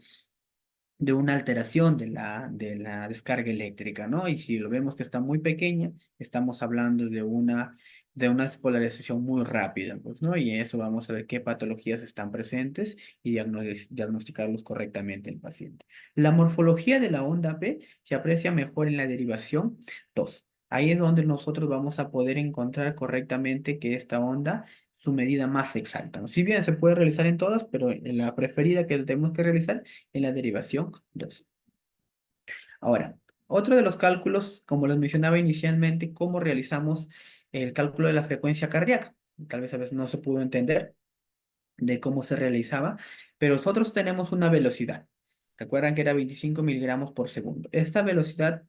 una alteración de la descarga eléctrica, ¿no? Y si lo vemos que está muy pequeña, estamos hablando de una despolarización muy rápida, pues, ¿no? Y eso vamos a ver qué patologías están presentes y diagnosticarlos correctamente el paciente. La morfología de la onda P se aprecia mejor en la derivación 2. Ahí es donde nosotros vamos a poder encontrar correctamente que esta onda su medida más exacta, ¿no? Si bien se puede realizar en todas, pero en la preferida que tenemos que realizar en la derivación 2. Ahora, otro de los cálculos, como les mencionaba inicialmente, cómo realizamos el cálculo de la frecuencia cardíaca. Tal vez a veces no se pudo entender de cómo se realizaba, pero nosotros tenemos una velocidad. Recuerdan que era 25 miligramos por segundo. Esta velocidad,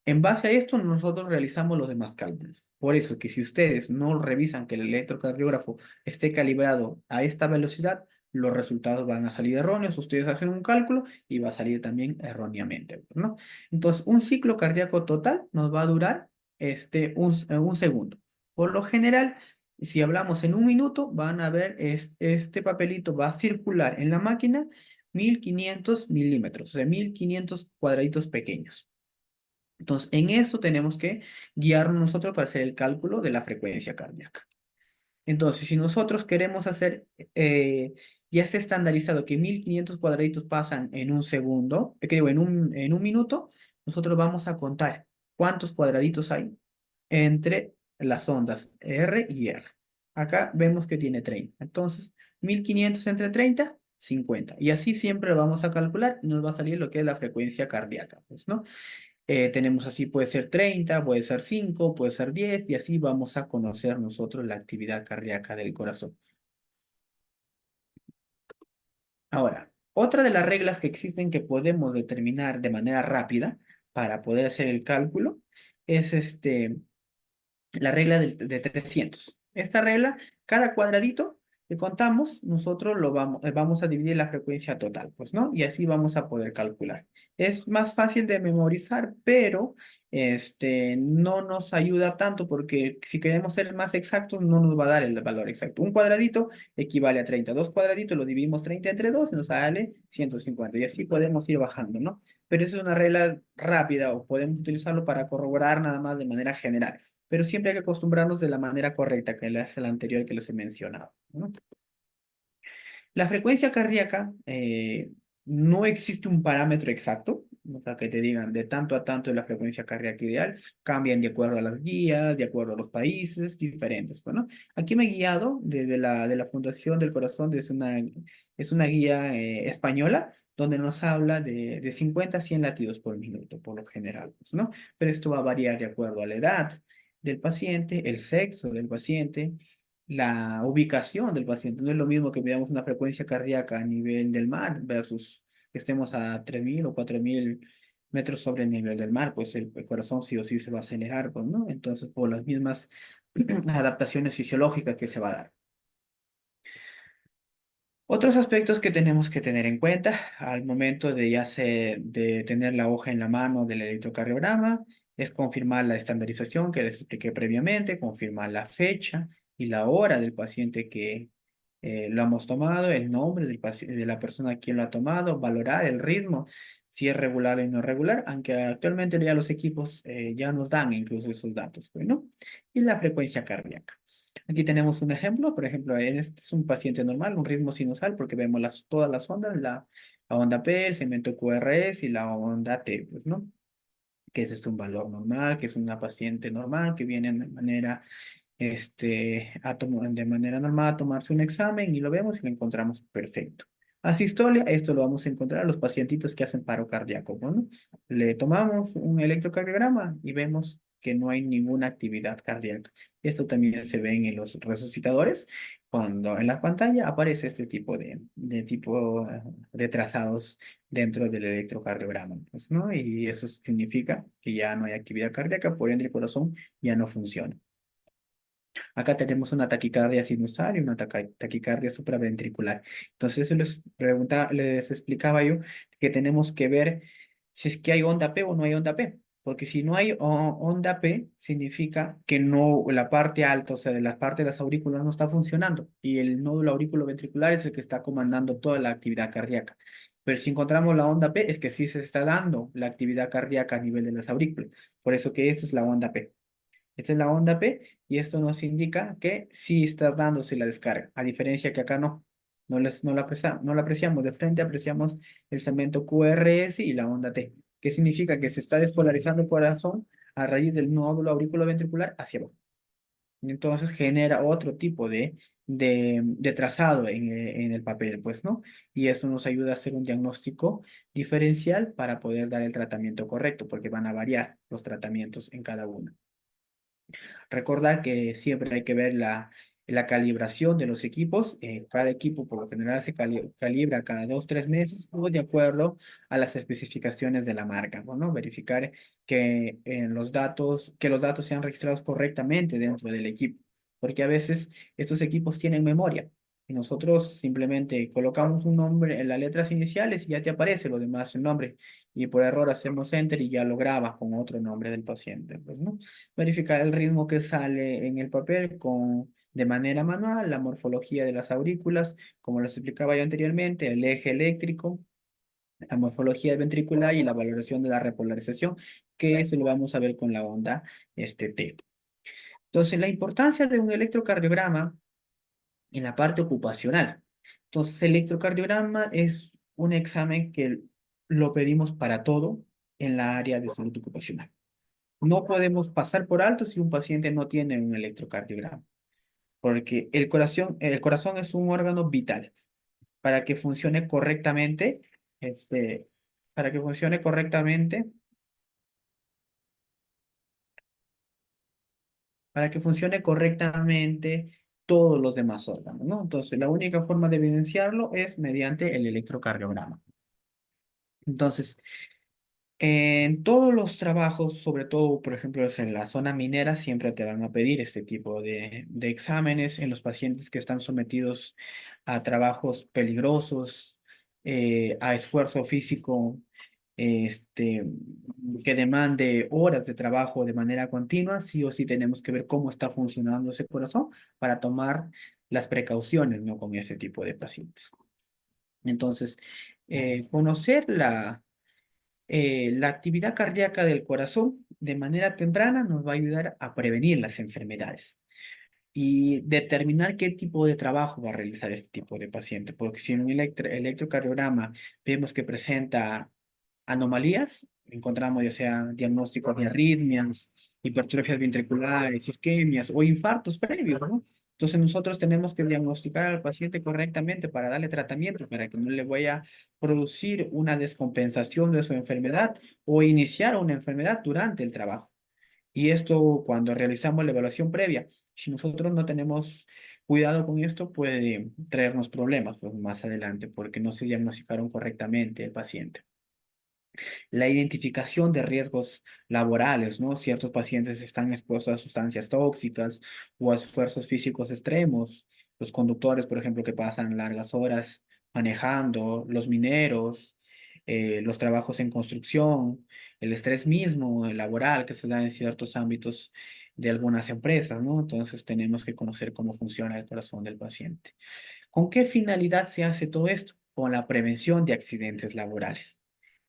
en base a esto, nosotros realizamos los demás cálculos. Por eso que si ustedes no revisan que el electrocardiógrafo esté calibrado a esta velocidad, los resultados van a salir erróneos. Ustedes hacen un cálculo y va a salir también erróneamente, ¿no? Entonces, un ciclo cardíaco total nos va a durar un segundo. Por lo general, si hablamos en un minuto, van a ver este papelito va a circular en la máquina 1500 milímetros, o sea, 1500 cuadraditos pequeños. Entonces, en esto tenemos que guiarnos nosotros para hacer el cálculo de la frecuencia cardíaca. Entonces, si nosotros queremos hacer, ya está estandarizado que 1500 cuadraditos pasan en un segundo, que digo, en un minuto, nosotros vamos a contar cuántos cuadraditos hay entre las ondas R y R. Acá vemos que tiene 30. Entonces, 1500 entre 30, 50. Y así siempre lo vamos a calcular y nos va a salir lo que es la frecuencia cardíaca, pues, ¿no? Tenemos así, puede ser 30, puede ser 5, puede ser 10, y así vamos a conocer nosotros la actividad cardíaca del corazón. Ahora, otra de las reglas que existen que podemos determinar de manera rápida para poder hacer el cálculo es la regla de 300. Esta regla, cada cuadradito que contamos, nosotros vamos a dividir la frecuencia total, pues, ¿no? Y así vamos a poder calcular. Es más fácil de memorizar, pero no nos ayuda tanto porque si queremos ser más exactos, no nos va a dar el valor exacto. Un cuadradito equivale a 30. Dos cuadraditos lo dividimos 30 entre 2 y nos sale 150. Y así podemos ir bajando, ¿no? Pero es una regla rápida o podemos utilizarlo para corroborar nada más de manera general, pero siempre hay que acostumbrarnos de la manera correcta, que es la anterior que les he mencionado, ¿no? La frecuencia cardíaca, no existe un parámetro exacto, o sea, que te digan de tanto a tanto es la frecuencia cardíaca ideal, cambian de acuerdo a las guías, de acuerdo a los países diferentes. Bueno, aquí me he guiado desde de la Fundación del Corazón, es una guía española, donde nos habla de 50 a 100 latidos por minuto, por lo general, pues, ¿no? Pero esto va a variar de acuerdo a la edad del paciente, el sexo del paciente, la ubicación del paciente. No es lo mismo que veamos una frecuencia cardíaca a nivel del mar versus que estemos a 3000 o 4000 metros sobre el nivel del mar, pues el corazón sí o sí se va a acelerar, pues, ¿no? Entonces, por las mismas adaptaciones fisiológicas que se va a dar. Otros aspectos que tenemos que tener en cuenta al momento de tener la hoja en la mano del electrocardiograma es confirmar la estandarización que les expliqué previamente, confirmar la fecha y la hora del paciente que lo hemos tomado, el nombre de la persona a quien lo ha tomado, valorar el ritmo, si es regular o no regular, aunque actualmente ya los equipos ya nos dan incluso esos datos, pues, ¿no? Y la frecuencia cardíaca. Aquí tenemos un ejemplo, por ejemplo, este es un paciente normal, un ritmo sinusal, porque vemos todas las ondas, la onda P, el segmento QRS y la onda T, pues, ¿no? Que ese es un valor normal, que es una paciente normal, que viene de manera, de manera normal a tomarse un examen y lo vemos y lo encontramos perfecto. Asistolia, esto lo vamos a encontrar a los pacientitos que hacen paro cardíaco, ¿no? Le tomamos un electrocardiograma y vemos que no hay ninguna actividad cardíaca. Esto también se ve en los resucitadores, cuando en la pantalla aparece este tipo de trazados dentro del electrocardiograma, pues, ¿no? Y eso significa que ya no hay actividad cardíaca, por ende el corazón ya no funciona. Acá tenemos una taquicardia sinusal y una taquicardia supraventricular. Entonces, eso les explicaba yo que tenemos que ver si es que hay onda P o no hay onda P. Porque si no hay onda P, significa que no, la parte alta, o sea, de la parte de las aurículas no está funcionando. Y el nódulo auriculoventricular es el que está comandando toda la actividad cardíaca. Pero si encontramos la onda P, es que sí se está dando la actividad cardíaca a nivel de las aurículas. Por eso que esto es la onda P. Esta es la onda P y esto nos indica que sí está dándose la descarga, a diferencia que acá no. No la apreciamos de frente, apreciamos el segmento QRS y la onda T, que significa que se está despolarizando el corazón a raíz del nódulo auriculoventricular hacia abajo. Entonces genera otro tipo de trazado en el papel, pues, ¿no? Y eso nos ayuda a hacer un diagnóstico diferencial para poder dar el tratamiento correcto, porque van a variar los tratamientos en cada uno. Recordar que siempre hay que ver la calibración de los equipos. Cada equipo por lo general se calibra cada 2, 3 meses o de acuerdo a las especificaciones de la marca. Bueno, verificar que los datos sean registrados correctamente dentro del equipo, porque a veces estos equipos tienen memoria. Y nosotros simplemente colocamos un nombre en las letras iniciales y ya te aparece lo demás el nombre. Y por error hacemos enter y ya lo grabas con otro nombre del paciente. Pues, ¿no? Verificar el ritmo que sale en el papel de manera manual, la morfología de las aurículas, como les explicaba yo anteriormente, el eje eléctrico, la morfología ventricular y la valoración de la repolarización, que se lo vamos a ver con la onda T. Entonces, la importancia de un electrocardiograma en la parte ocupacional. Entonces, el electrocardiograma es un examen que lo pedimos para todo en la área de salud ocupacional. No podemos pasar por alto si un paciente no tiene un electrocardiograma, porque el corazón es un órgano vital para que funcione correctamente, este, para que funcione correctamente, para que funcione correctamente todos los demás órganos, ¿no? Entonces, la única forma de evidenciarlo es mediante el electrocardiograma. Entonces, en todos los trabajos, sobre todo, por ejemplo, es en la zona minera, siempre te van a pedir este tipo de exámenes en los pacientes que están sometidos a trabajos peligrosos, a esfuerzo físico, este, que demande horas de trabajo de manera continua. Sí o sí tenemos que ver cómo está funcionando ese corazón para tomar las precauciones, ¿no? Con ese tipo de pacientes. Entonces, conocer la actividad cardíaca del corazón de manera temprana nos va a ayudar a prevenir las enfermedades y determinar qué tipo de trabajo va a realizar este tipo de paciente. Porque si en un electrocardiograma vemos que presenta anomalías, encontramos ya sea diagnósticos de arritmias, hipertrofias ventriculares, isquemias o infartos previos, ¿no? Entonces nosotros tenemos que diagnosticar al paciente correctamente para darle tratamiento, para que no le vaya a producir una descompensación de su enfermedad o iniciar una enfermedad durante el trabajo. Y esto cuando realizamos la evaluación previa, si nosotros no tenemos cuidado con esto, puede traernos problemas pues, más adelante porque no se diagnosticaron correctamente el paciente. La identificación de riesgos laborales, ¿no? Ciertos pacientes están expuestos a sustancias tóxicas o a esfuerzos físicos extremos. Los conductores, por ejemplo, que pasan largas horas manejando, los mineros, los trabajos en construcción, el estrés mismo, el laboral que se da en ciertos ámbitos de algunas empresas, ¿no? Entonces tenemos que conocer cómo funciona el corazón del paciente. ¿Con qué finalidad se hace todo esto? Con la prevención de accidentes laborales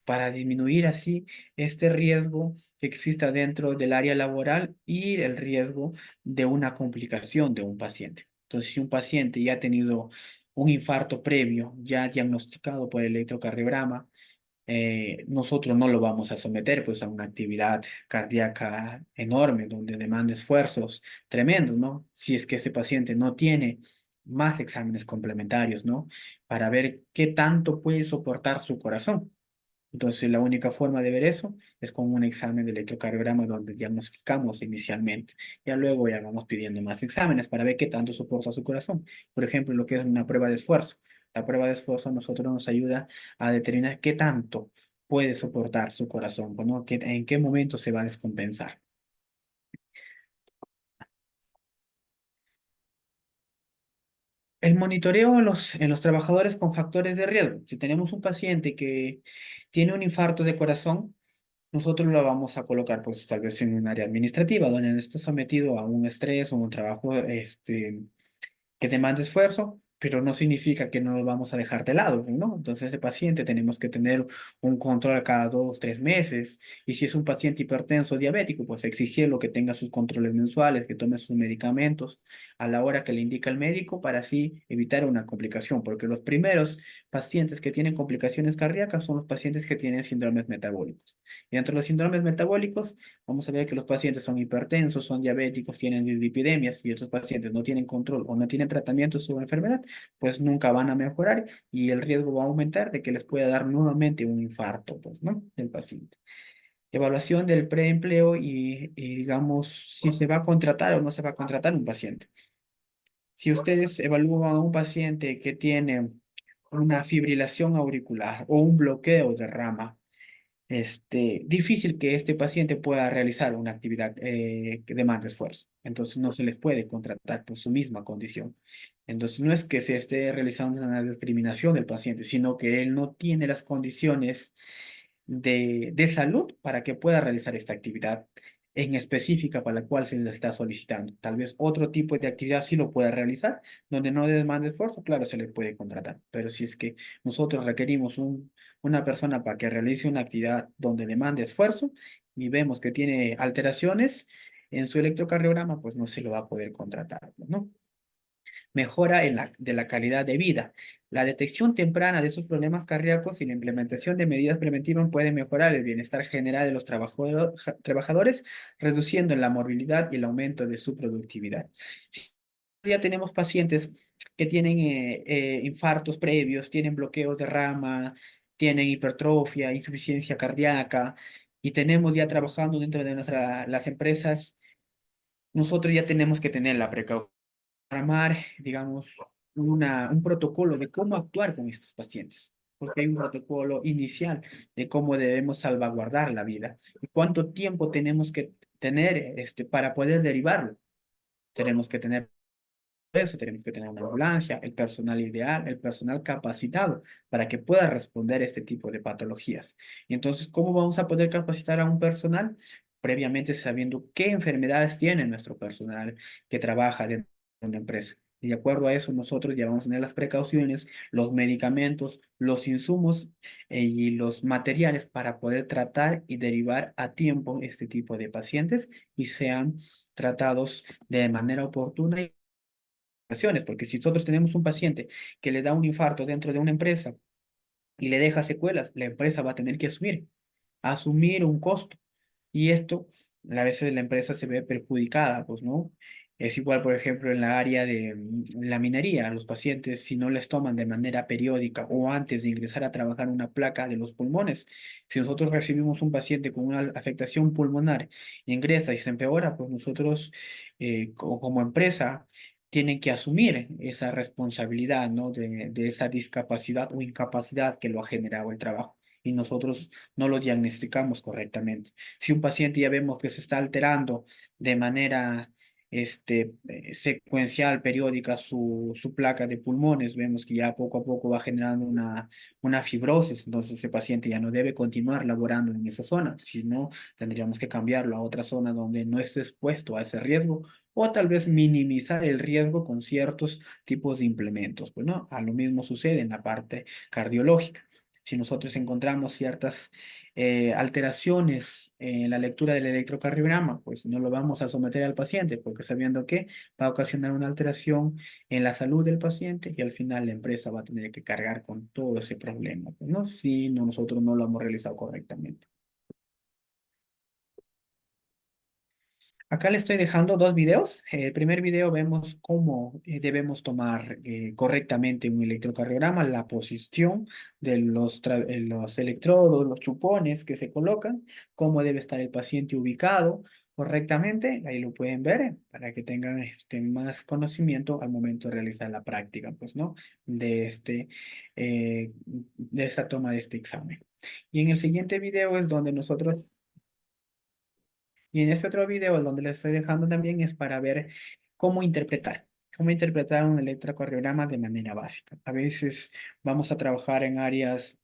para disminuir así este riesgo que exista dentro del área laboral y el riesgo de una complicación de un paciente. Entonces, si un paciente ya ha tenido un infarto previo, ya diagnosticado por electrocardiograma, nosotros no lo vamos a someter pues a una actividad cardíaca enorme donde demanda esfuerzos tremendos, ¿no? Si es que ese paciente no tiene más exámenes complementarios, ¿no? Para ver qué tanto puede soportar su corazón. Entonces, la única forma de ver eso es con un examen de electrocardiograma donde diagnosticamos inicialmente. Ya luego ya vamos pidiendo más exámenes para ver qué tanto soporta su corazón. Por ejemplo, lo que es una prueba de esfuerzo. La prueba de esfuerzo a nosotros nos ayuda a determinar qué tanto puede soportar su corazón, ¿no? En qué momento se va a descompensar. El monitoreo en los trabajadores con factores de riesgo. Si tenemos un paciente que tiene un infarto de corazón, nosotros lo vamos a colocar, pues, tal vez en un área administrativa, donde no esté sometido a un estrés o un trabajo, que demanda esfuerzo, pero no significa que no lo vamos a dejar de lado, ¿no? Entonces, ese paciente tenemos que tener un control cada 2, 3 meses. Y si es un paciente hipertenso o diabético, pues exigirlo que tenga sus controles mensuales, que tome sus medicamentos a la hora que le indica el médico para así evitar una complicación, porque los primeros pacientes que tienen complicaciones cardíacas son los pacientes que tienen síndromes metabólicos. Y entre los síndromes metabólicos, vamos a ver que los pacientes son hipertensos, son diabéticos, tienen dislipidemias y otros pacientes no tienen control o no tienen tratamiento de su enfermedad, pues nunca van a mejorar y el riesgo va a aumentar de que les pueda dar nuevamente un infarto, pues, ¿no? Del paciente. Evaluación del preempleo y digamos si se va a contratar o no se va a contratar un paciente. Si ustedes evalúan a un paciente que tiene una fibrilación auricular o un bloqueo de rama, difícil que este paciente pueda realizar una actividad que demande esfuerzo. Entonces no se les puede contratar por su misma condición. Entonces no es que se esté realizando una discriminación del paciente, sino que él no tiene las condiciones de salud para que pueda realizar esta actividad en específica para la cual se le está solicitando. Tal vez otro tipo de actividad sí lo pueda realizar, donde no demande esfuerzo, claro, se le puede contratar. Pero si es que nosotros requerimos una persona para que realice una actividad donde demande esfuerzo y vemos que tiene alteraciones en su electrocardiograma, pues no se lo va a poder contratar, ¿no? Mejora de la calidad de vida. La detección temprana de esos problemas cardíacos y la implementación de medidas preventivas puede mejorar el bienestar general de los trabajadores, reduciendo la morbilidad y el aumento de su productividad. Ya tenemos pacientes que tienen infartos previos, tienen bloqueos de rama, tienen hipertrofia, insuficiencia cardíaca, y tenemos ya trabajando dentro de las empresas, nosotros ya tenemos que tener la precaución armar, digamos, un protocolo de cómo actuar con estos pacientes, porque hay un protocolo inicial de cómo debemos salvaguardar la vida y cuánto tiempo tenemos que tener para poder derivarlo. Tenemos que tener eso, tenemos que tener una ambulancia, el personal ideal, el personal capacitado para que pueda responder a este tipo de patologías. Y entonces, ¿cómo vamos a poder capacitar a un personal? Previamente sabiendo qué enfermedades tiene nuestro personal que trabaja dentro de una empresa. Y de acuerdo a eso, nosotros ya vamos a tener las precauciones, los medicamentos, los insumos y los materiales para poder tratar y derivar a tiempo este tipo de pacientes y sean tratados de manera oportuna porque si nosotros tenemos un paciente que le da un infarto dentro de una empresa y le deja secuelas, la empresa va a tener que asumir un costo. Y esto, a veces la empresa se ve perjudicada, pues, ¿no? Es igual, por ejemplo, en la área de la minería, los pacientes, si no les toman de manera periódica o antes de ingresar a trabajar una placa de los pulmones, si nosotros recibimos un paciente con una afectación pulmonar, ingresa y se empeora, pues nosotros, como empresa, tienen que asumir esa responsabilidad, ¿no? De esa discapacidad o incapacidad que lo ha generado el trabajo. y nosotros no lo diagnosticamos correctamente. Si un paciente ya vemos que se está alterando de manera secuencial, periódica, su placa de pulmones, vemos que ya poco a poco va generando una fibrosis, entonces ese paciente ya no debe continuar laborando en esa zona, sino tendríamos que cambiarlo a otra zona donde no esté expuesto a ese riesgo o tal vez minimizar el riesgo con ciertos tipos de implementos. Pues no, a lo mismo sucede en la parte cardiológica. Si nosotros encontramos ciertas alteraciones en la lectura del electrocardiograma, pues no lo vamos a someter al paciente, porque sabiendo que va a ocasionar una alteración en la salud del paciente y al final la empresa va a tener que cargar con todo ese problema, pues, ¿no? Si nosotros no lo hemos realizado correctamente. Acá le estoy dejando dos videos. El primer video vemos cómo debemos tomar correctamente un electrocardiograma, la posición de los electrodos, los chupones que se colocan, cómo debe estar el paciente ubicado correctamente. Ahí lo pueden ver para que tengan más conocimiento al momento de realizar la práctica, pues, ¿no? De esta toma de este examen. Y en el siguiente video es donde nosotros y en este otro video, donde les estoy dejando también, es para ver cómo cómo interpretar un electrocardiograma de manera básica. A veces vamos a trabajar en áreas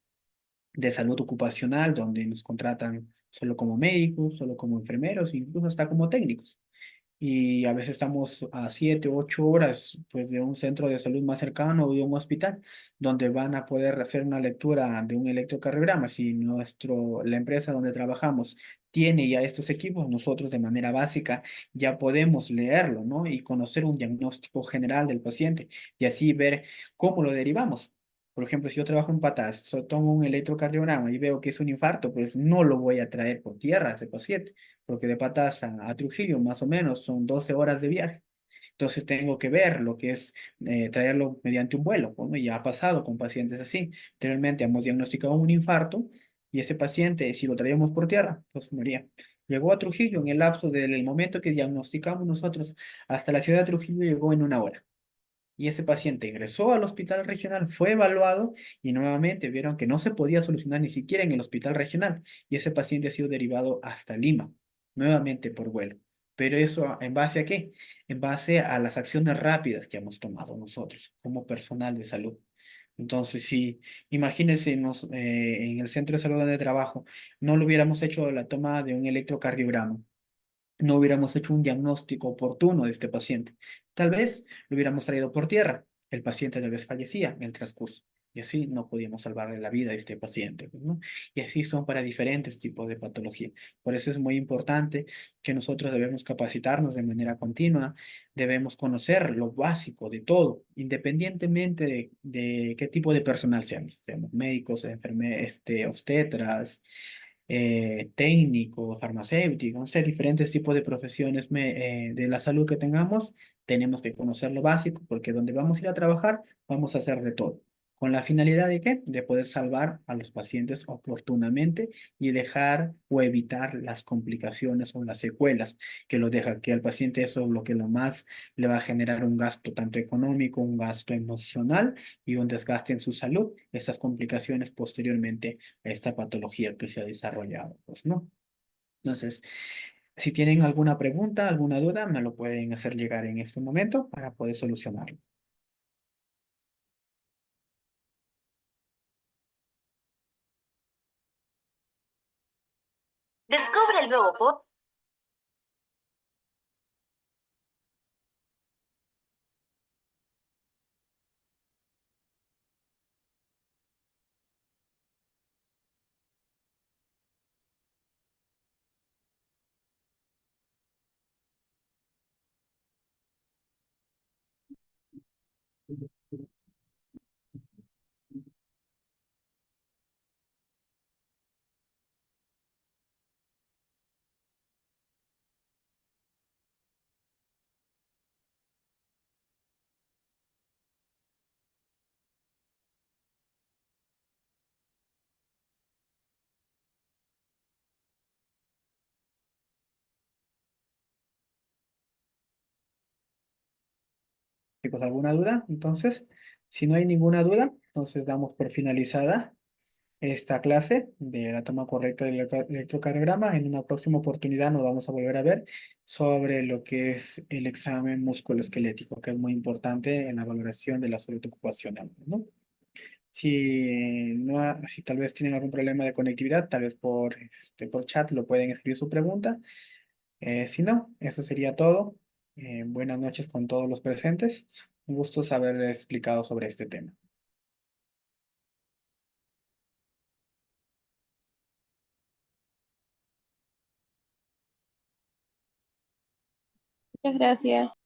de salud ocupacional, donde nos contratan solo como médicos, solo como enfermeros, incluso hasta como técnicos y a veces estamos a 7 u 8 horas pues, de un centro de salud más cercano o de un hospital donde van a poder hacer una lectura de un electrocardiograma. Si la empresa donde trabajamos tiene ya estos equipos, nosotros de manera básica ya podemos leerlo, ¿no? Y conocer un diagnóstico general del paciente y así ver cómo lo derivamos. Por ejemplo, si yo trabajo en patas, tomo un electrocardiograma y veo que es un infarto, pues no lo voy a traer por tierra a ese paciente porque de Patas a Trujillo más o menos son 12 horas de viaje. Entonces tengo que ver lo que es traerlo mediante un vuelo, ¿no? Y ya ha pasado con pacientes así. Anteriormente hemos diagnosticado un infarto y ese paciente, si lo traíamos por tierra, pues moría. Llegó a Trujillo en el lapso del momento que diagnosticamos nosotros hasta la ciudad de Trujillo, llegó en una hora. Y ese paciente ingresó al hospital regional, fue evaluado y nuevamente vieron que no se podía solucionar ni siquiera en el hospital regional. Y ese paciente ha sido derivado hasta Lima, nuevamente por vuelo. Pero eso, ¿en base a qué? En base a las acciones rápidas que hemos tomado nosotros como personal de salud. Entonces, si imagínense en el centro de salud donde trabajo, no lo hubiéramos hecho la toma de un electrocardiograma, no hubiéramos hecho un diagnóstico oportuno de este paciente. Tal vez lo hubiéramos traído por tierra. El paciente tal vez fallecía en el transcurso. Y así no podíamos salvarle la vida a este paciente, pues, ¿no? Y así son para diferentes tipos de patología. Por eso es muy importante que nosotros debemos capacitarnos de manera continua, debemos conocer lo básico de todo, independientemente de qué tipo de personal seamos médicos, obstetras, técnico, farmacéutico, no sé, diferentes tipos de profesiones de la salud que tengamos, tenemos que conocer lo básico porque donde vamos a ir a trabajar, vamos a hacer de todo. ¿Con la finalidad de qué? De poder salvar a los pacientes oportunamente y dejar o evitar las complicaciones o las secuelas que lo deja, que al paciente eso es lo que lo más le va a generar un gasto tanto económico, un gasto emocional y un desgaste en su salud, esas complicaciones posteriormente esta patología que se ha desarrollado, pues no. Entonces, si tienen alguna pregunta, alguna duda, me lo pueden hacer llegar en este momento para poder solucionarlo. Descubre el nuevo podcast. Chicos, ¿alguna duda? Entonces, si no hay ninguna duda, entonces damos por finalizada esta clase de la toma correcta del electrocardiograma. En una próxima oportunidad nos vamos a volver a ver sobre lo que es el examen musculoesquelético, que es muy importante en la valoración de la salud ocupacional, ¿no? Si, no, si tal vez tienen algún problema de conectividad, tal vez por chat lo pueden escribir su pregunta. Si no, eso sería todo. Buenas noches con todos los presentes. Un gusto haber explicado sobre este tema. Muchas gracias.